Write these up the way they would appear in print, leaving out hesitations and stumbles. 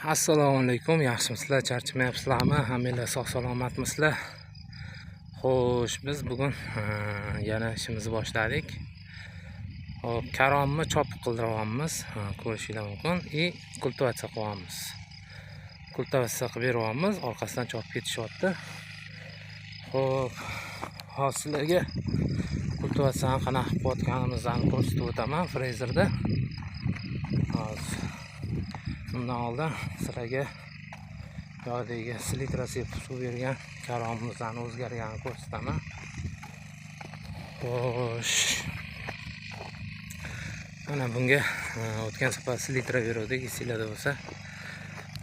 Assalomu alaykum, yaxshimisizlar, charchamayapsizlarmi? Hammanglar sog' salomatmisizlar? Xo'sh, biz bugun yana ishimizni boshladik. Hop, karomni chopiq qildiryapmiz, ko'rishinglar mumkin. Kultivatsiya qilyapmiz. Kultivatsiya qilib beryapmiz, orqasidan chopib ketishyapti. Xo'p, hozir sizlarga kultivatsiyani qanaqa qilayotganimizni ko'rsatib o'taman frezerda. Hozir bundan oldin sizlarga yodagi selitra sepib suv bergan karomimizdan o'zgarganini ko'rsataman. Xo'sh, mana bunga o'tgan safar selitra beruvdik, esinglarda bo'lsa.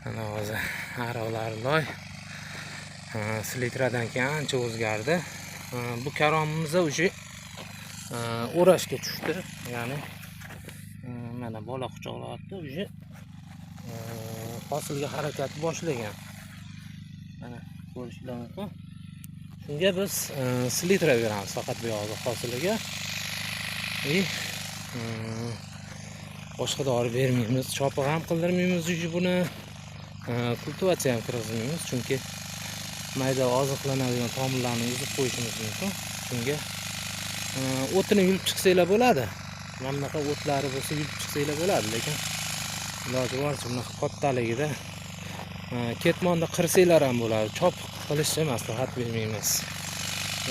Mana hozir aroqlari loy. Selitradan keyin ancha o'zgardi. Bu karomimiz уже o'rashga tushdi, ya'ni mana bola quchoqlayapti, уже hosilga harakati boshlagan. Mana ko'rishinglar mumkin. Shunga biz selitra beramiz faqat bu yoqda hosilga. Boshqa dori bermaymiz, chopiq ham qildirmaymiz buni. Kultivatsiya ham kirgizmaymiz, chunki mayda oziqlanadigan tomirlarni uzib qo'yishimiz mumkin. Shunga o'tini yulib chiqsanglar bo'ladi. Mana bunaqa o'tlari bo'lsa yulib chiqsanglar bo'ladi, lekin iloji boricha bunaqa kattaligida ketmonda qirsanglar ham bo'ladi. Chopiq qilishni maslahat bermaymiz.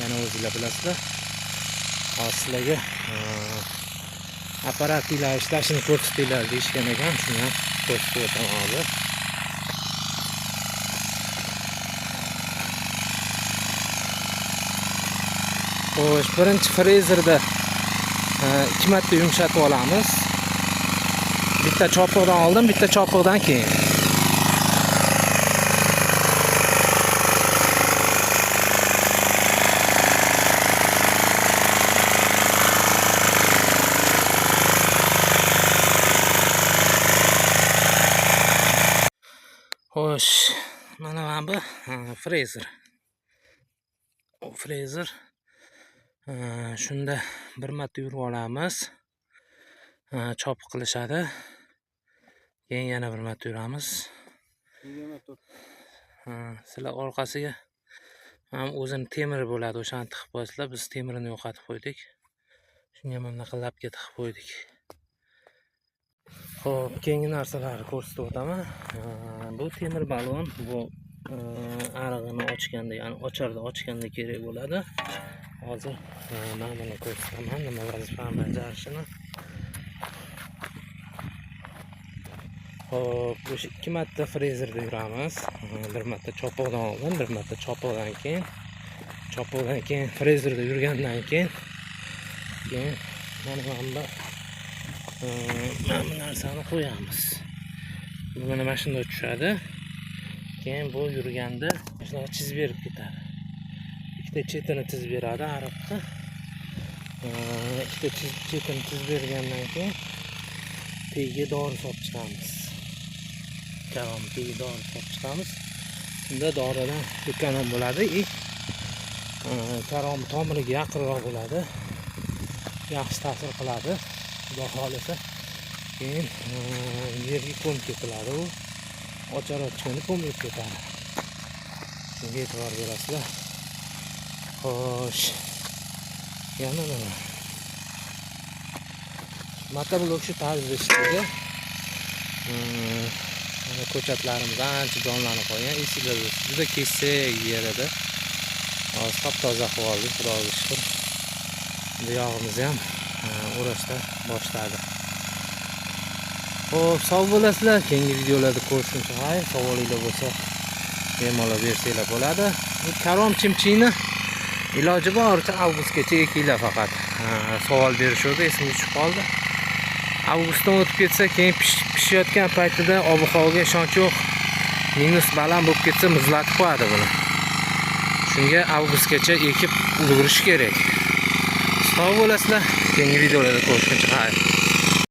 Yana o'zingizlar bilasizlar. Hozir sizlarga apparatlar ishlashini ko'rsatinglar deyishgan ekan, shuni ham ko'rsatib o'taman hozir. Xo'sh, birinchi frezerda 2 marta yumshatib olamiz. Bitta chopiqdan oldin, bitta chopiqdan keyin. Xo'sh, mana bu frezer. Frezer shunda bir marta yurib olamiz. Chopiq qilishadi. Keyin yana bir marta yuramiz. Sizlar orqasiga ham o'zini temiri bo'ladi, o'shani tiqib qo'yasizlar. Biz temirini yo'qotib qo'ydik. Shunga mana bunaqa labga tiqib qo'ydik. Xo'p, keyingi narsalarni ko'rsatib o'taman. Bu temir balon, bu arig'ini ochganda, ya'ni ocharda ochganda kerak bo'ladi. Hozir mana buni ko'rsataman, nima vazifani bajarishini. Hop, o'sha 2 marta frezerda yuramiz. Bir marta chopiqdan oldin, bir marta chopiqdan keyin. Chopiqdan keyin frezerda yurgandan keyin mana bu narsani qo'yamiz. Mana mashina tushadi. Keyin bu yurganda shunaqa chizib berib ketadi. Ikkita chetini chizib beradi ariqqa. Ikkita chetini chizib bergandan keyin tagiga dori solib chiqamiz. Karom tagiga dori solib chiqamiz. Shunda doridan tekan ham bo'ladi. Karom tomiriga yaqinroq bo'ladi. Yaxshi ta'sir qiladi. Xudo xolasa. Keyin yerga ko'mib ketiladi u. Ochar-ochganda ko'mib ketadi. Shunga e'tibor berasizlar. Xo'sh. Yana nima? Motoblok shu tarzda ishlaydi. Mana ko'chatlarimiz ancha jonlanib qolgan. Esinglar bo'lsa, juda kesak yer edi. Hozir top-toza qilib oldik, Xudoga shukr. Bu yog'imiz ham o'rashda boshladi. Xo'p, sog' bo'lasizlar. Keyingi videolarda ko'rishguncha xayr. Savolinglar bo'lsa, bemalol bersanglar bo'ladi. Bu karom chimchini iloji boricha avgustgacha ekinglar faqat. Savol berishdi, esimga tushib qoldi. Avgustdan o'tib ketsa, keyin pishayotgan paytida ob-havoga ishonch yo'q. Minus baland bo'lib ketsa, muzlatib qo'yadi buni. Shunga avgustgacha ekib ulgurish kerak. Sog' bo'lasizlar. Keyingi videolarda ko'rishguncha xayr.